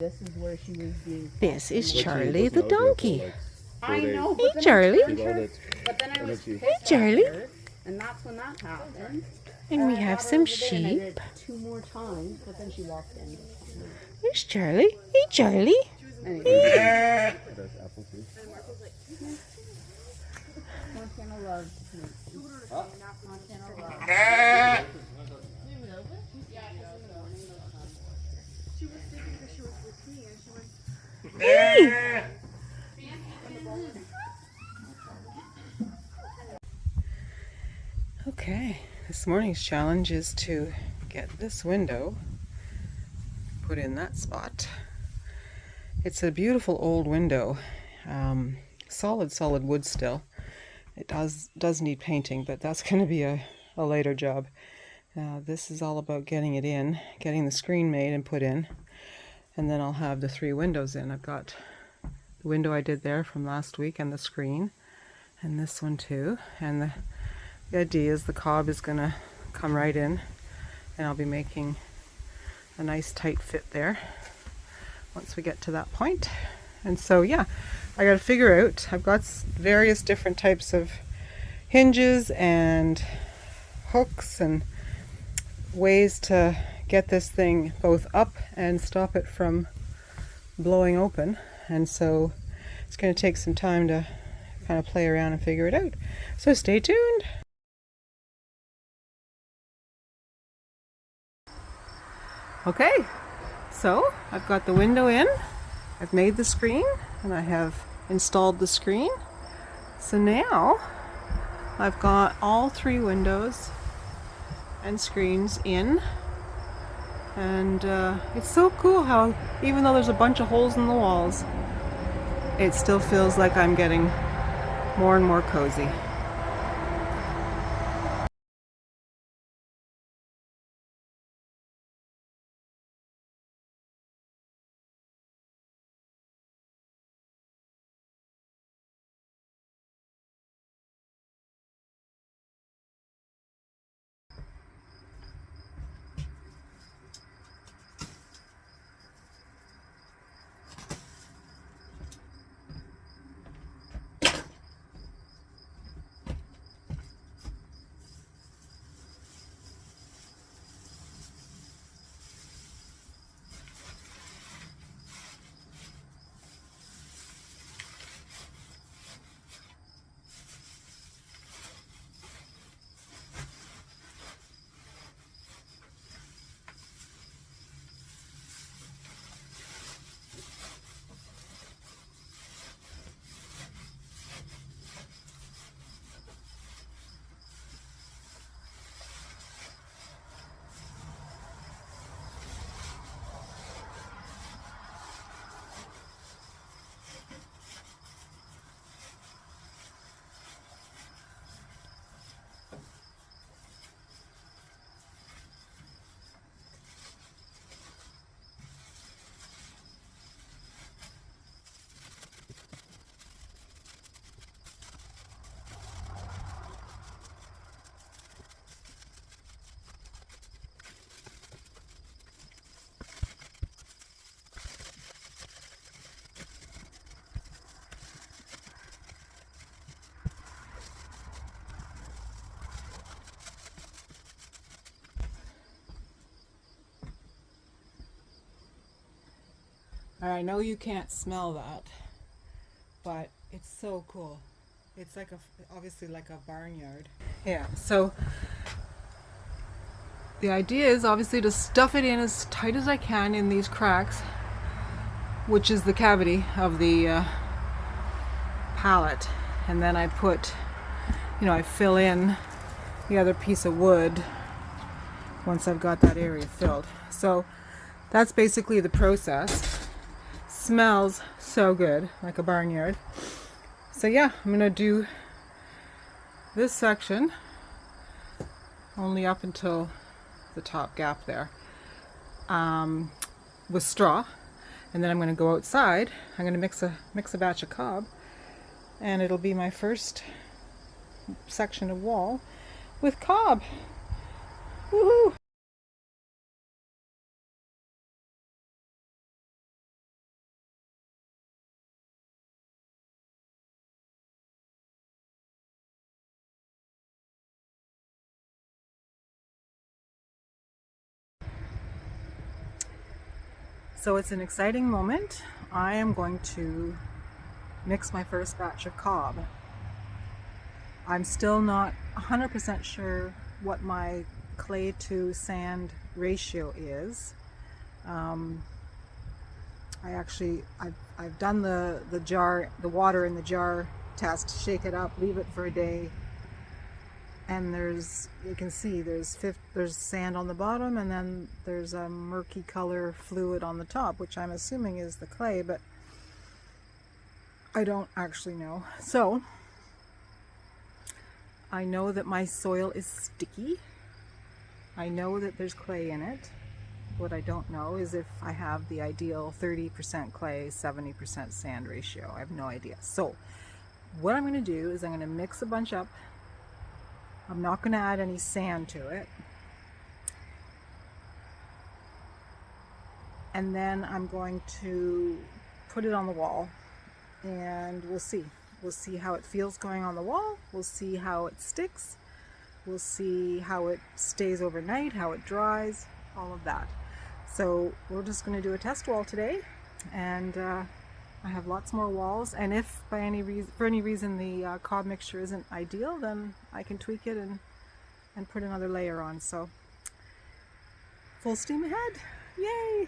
This is where she was being. This is Charlie the donkey. I know. Hey, Charlie. But then I was pissed Hey, Charlie. at her, and that's when that happened. And we have some I sheep. did it 2 more times, but then she walked in. There's Charlie. Hey, Charlie. Anyway. Montana loves me. Montana loves. Hey. Okay, this morning's challenge is to get this window put in that spot. It's a beautiful old window, solid wood still. It does need painting, but that's going to be a later job. This is all about getting it in, getting the screen made and put in, and then I'll have the 3 windows in. I've got the window I did there from last week and the screen, and this one too. And the idea is the cob is going to come right in, and I'll be making a nice tight fit there once we get to that point. And so yeah, I got to figure out, I've got various different types of hinges and hooks and ways to get this thing both up and stop it from blowing open. And so it's going to take some time to kind of play around and figure it out. So stay tuned. Okay, so I've got the window in, I've made the screen, and I have installed the screen. So now I've got all 3 windows and screens in, and it's so cool how even though there's a bunch of holes in the walls, it still feels like I'm getting more and more cozy. I know you can't smell that, but it's so cool. It's like obviously like a barnyard. Yeah, so the idea is obviously to stuff it in as tight as I can in these cracks, which is the cavity of the pallet. And then I put, I fill in the other piece of wood once I've got that area filled. So that's basically the process. Smells so good, like a barnyard. So yeah, I'm gonna do this section only up until the top gap there with straw, and then I'm gonna go outside. I'm gonna mix a batch of cob, and it'll be my first section of wall with cob. Woohoo! So it's an exciting moment. I am going to mix my first batch of cob. I'm still not 100% sure what my clay to sand ratio is. I've done the water in the jar test, shake it up, leave it for a day, and you can see there's sand on the bottom, and then there's a murky color fluid on the top, which I'm assuming is the clay, but I don't actually know. So I know that my soil is sticky. I know that there's clay in it. What I don't know is if I have the ideal 30% clay, 70% sand ratio. I have no idea. So what I'm going to do is I'm going to mix a bunch up. I'm not going to add any sand to it. And then I'm going to put it on the wall, and we'll see. We'll see how it feels going on the wall. We'll see how it sticks. We'll see how it stays overnight, how it dries, all of that. So we're just going to do a test wall today, and I have lots more walls, and if for any reason the cob mixture isn't ideal, then I can tweak it and put another layer on. So full steam ahead. Yay!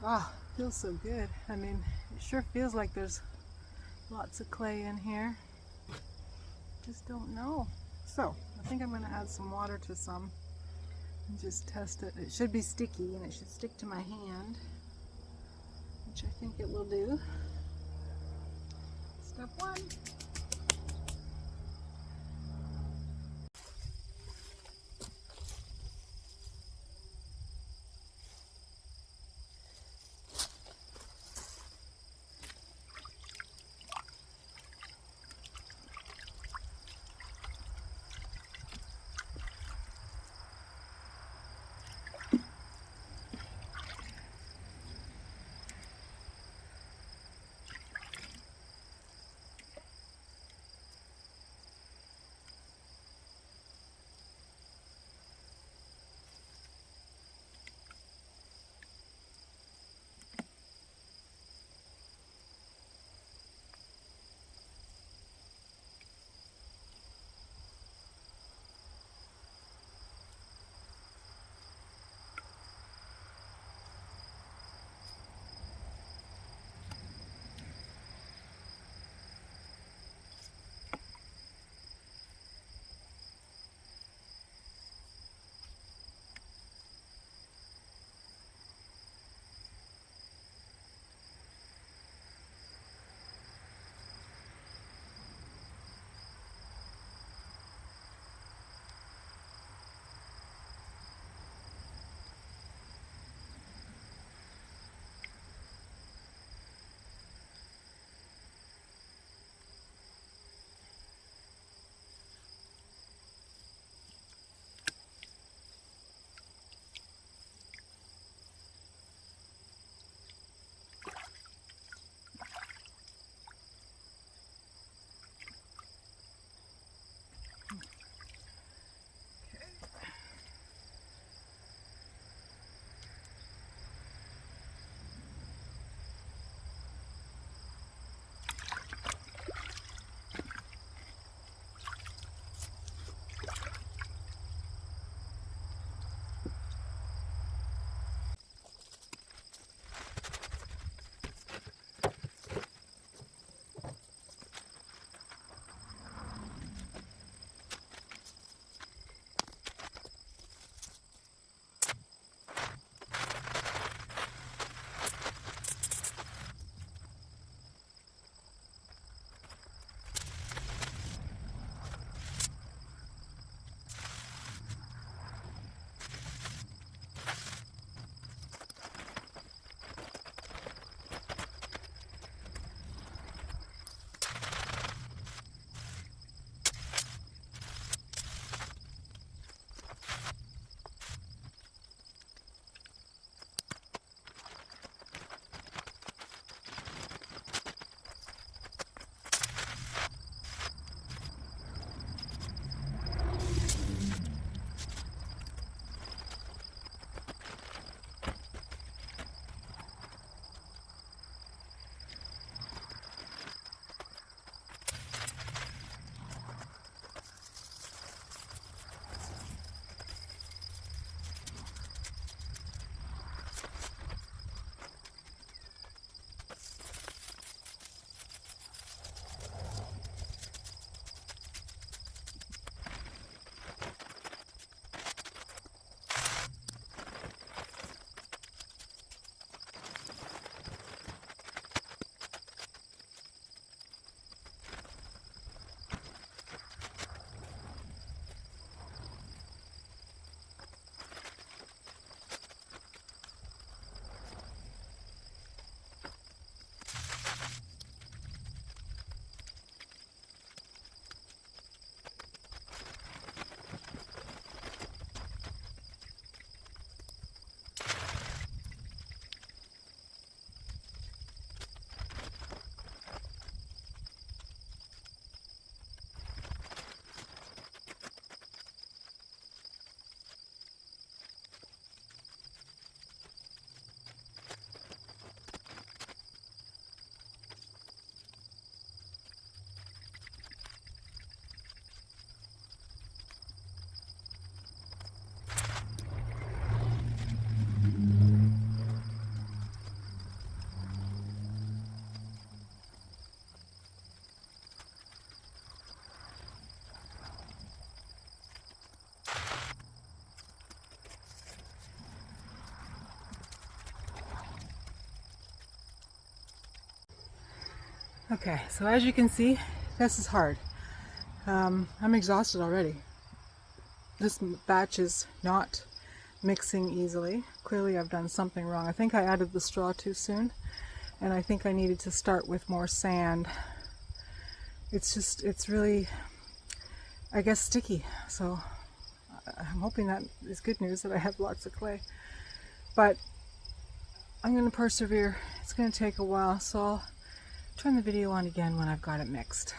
Ah, feels so good. I mean, it sure feels like there's lots of clay in here. Just don't know. So, I think I'm going to add some water to some and just test it. It should be sticky and it should stick to my hand, which I think it will do. Step one. Okay, so as you can see, this is hard. I'm exhausted already. This batch is not mixing easily. Clearly I've done something wrong. I think I added the straw too soon, and I think I needed to start with more sand. It's really, I guess, sticky. So I'm hoping that is good news that I have lots of clay. But I'm going to persevere. It's going to take a while, so I'll turn the video on again when I've got it mixed.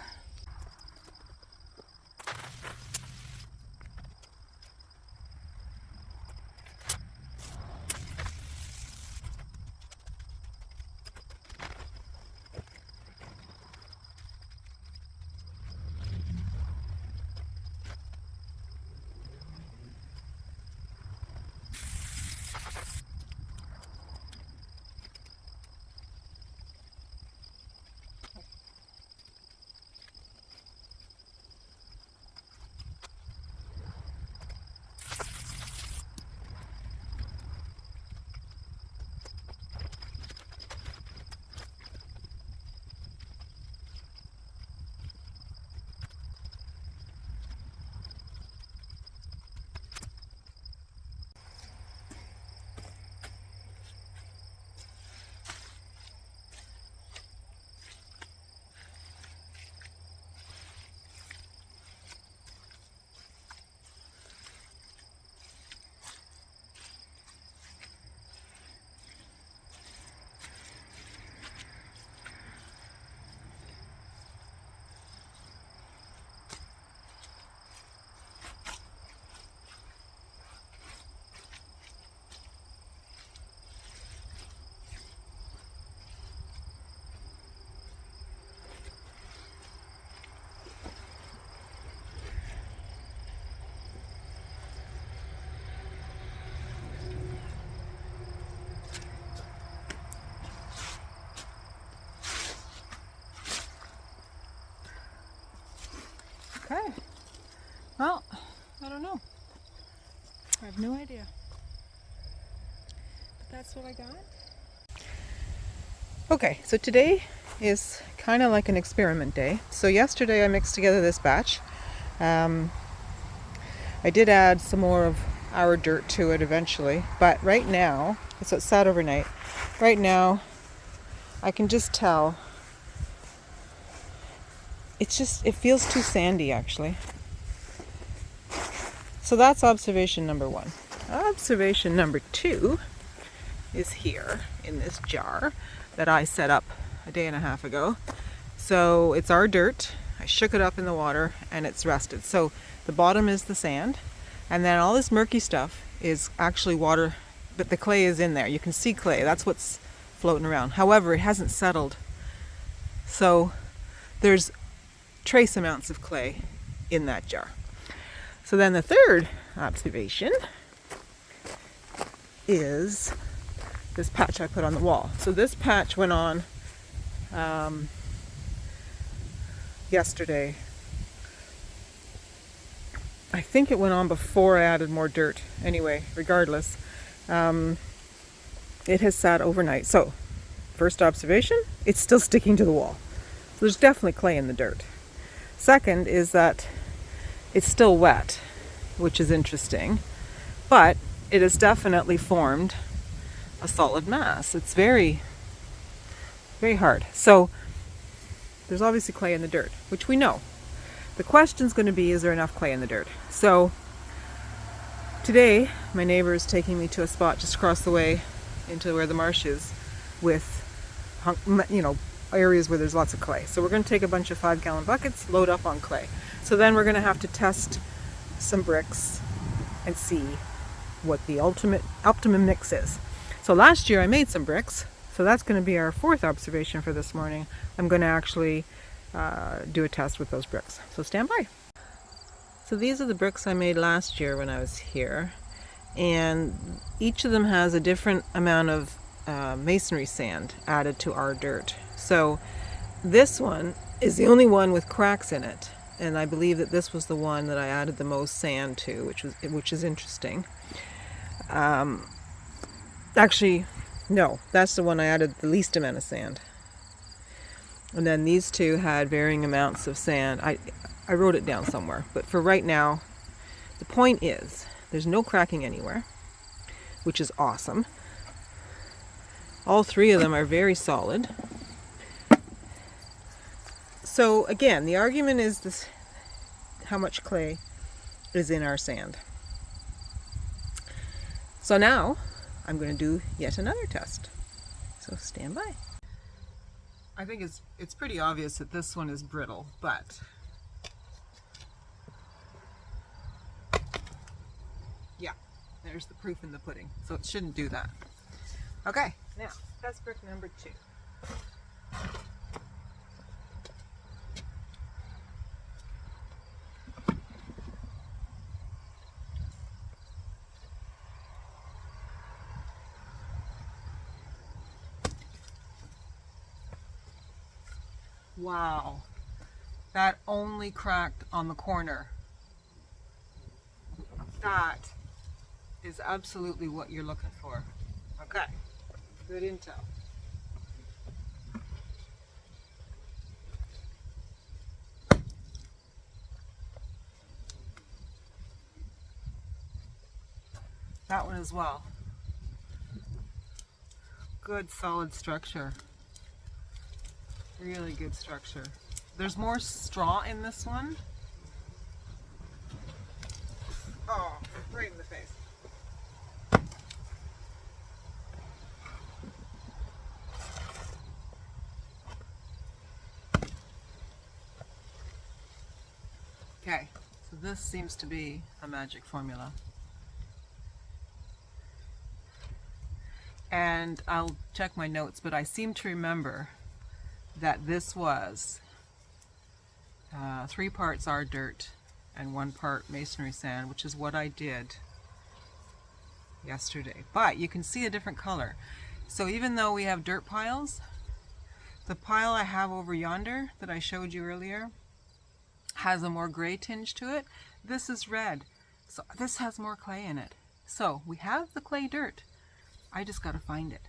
Okay. Well, I don't know. I have no idea. But that's what I got. Okay, so today is kind of like an experiment day. So yesterday I mixed together this batch. I did add some more of our dirt to it eventually, but right now, so it sat overnight. Right now, I can just tell it feels too sandy actually. So that's observation number one. Observation number two is here in this jar that I set up a day and a half ago. So it's our dirt. I shook it up in the water and it's rested. So the bottom is the sand, and then all this murky stuff is actually water, but the clay is in there. You can see clay. That's what's floating around. However, it hasn't settled. So there's trace amounts of clay in that jar. So then the third observation is this patch I put on the wall. So this patch went on yesterday. I think it went on before I added more dirt. Anyway, regardless, it has sat overnight. So first observation, it's still sticking to the wall. So there's definitely clay in the dirt. Second is that it's still wet, which is interesting, but it has definitely formed a solid mass. It's very, very hard. So there's obviously clay in the dirt, which we know. The question is going to be, is there enough clay in the dirt? So today, my neighbor is taking me to a spot just across the way into where the marsh is with, areas where there's lots of clay. So we're going to take a bunch of 5-gallon buckets, load up on clay. So then we're going to have to test some bricks and see what the optimum mix is. So last year I made some bricks, so that's going to be our fourth observation for this morning. I'm going to actually do a test with those bricks. So stand by. So these are the bricks I made last year when I was here, and each of them has a different amount of masonry sand added to our dirt. So this one is the only one with cracks in it, and I believe that this was the one that I added the most sand to, which is interesting. Actually, no, that's the one I added the least amount of sand. And then these two had varying amounts of sand. I wrote it down somewhere, but for right now, the point is there's no cracking anywhere, which is awesome. All three of them are very solid. So again, the argument is this: how much clay is in our sand. So now I'm going to do yet another test. So stand by. I think it's pretty obvious that this one is brittle, but yeah, there's the proof in the pudding. So it shouldn't do that. Okay, now test brick number 2. Wow, that only cracked on the corner. That is absolutely what you're looking for. Okay, good intel. That one as well. Good solid structure. Really good structure. There's more straw in this one. Oh, right in the face. Okay, so this seems to be a magic formula. And I'll check my notes, but I seem to remember that this was 3 parts are dirt and 1 part masonry sand, which is what I did yesterday. But you can see a different color. So even though we have dirt piles, the pile I have over yonder that I showed you earlier has a more gray tinge to it. This is red. So this has more clay in it. So we have the clay dirt. I just got to find it.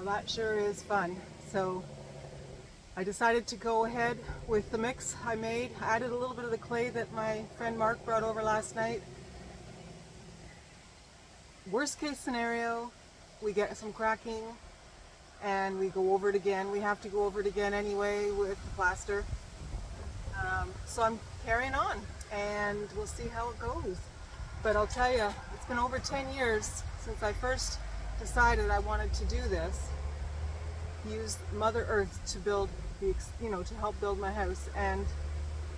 Well, that sure is fun. So I decided to go ahead with the mix I made. I added a little bit of the clay that my friend Mark brought over last night. Worst case scenario, we get some cracking and we go over it again. We have to go over it again anyway with the plaster. So I'm carrying on and we'll see how it goes. But I'll tell you, it's been over 10 years since I first decided I wanted to do this. Use Mother Earth to build to help build my house, and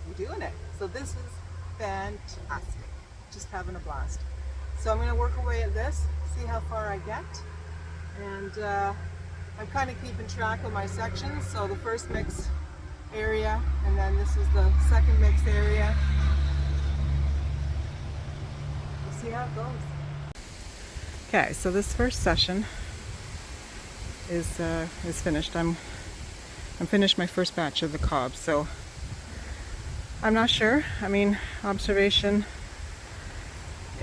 I'm doing it. So this is fantastic. Just having a blast. So I'm going to work away at this, see how far I get, and I'm kind of keeping track of my sections. So the first mix area, and then this is the second mix area. We'll see how it goes. Okay, so this first session is finished. I'm finished my first batch of the cob, so I'm not sure. I mean, observation,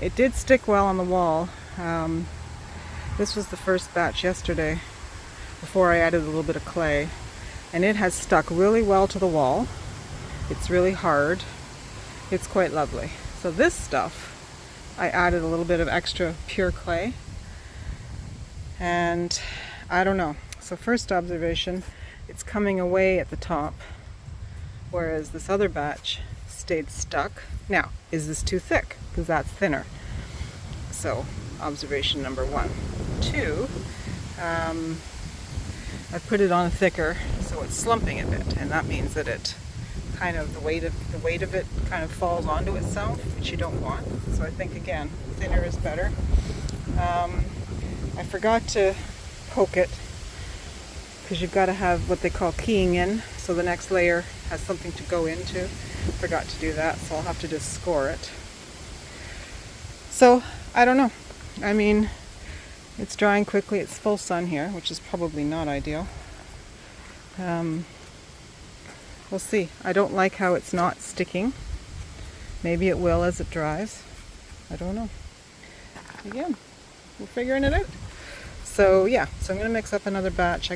it did stick well on the wall. This was the first batch yesterday before I added a little bit of clay, and it has stuck really well to the wall. It's really hard. It's quite lovely. So this stuff, I added a little bit of extra pure clay, and I don't know. So first observation, it's coming away at the top, whereas this other batch stayed stuck. Now, is this too thick? Because that's thinner. So, observation number 1. 2, I put it on thicker, so it's slumping a bit, and that means that it kind of, the weight of it kind of falls onto itself, which you don't want. So I think, again, thinner is better. I forgot to poke it, because you've got to have what they call keying in, so the next layer has something to go into. Forgot to do that, so I'll have to just score it. So, I don't know. I mean, it's drying quickly. It's full sun here, which is probably not ideal. We'll see. I don't like how it's not sticking. Maybe it will as it dries. I don't know. Again, we're figuring it out. So yeah, so I'm going to mix up another batch.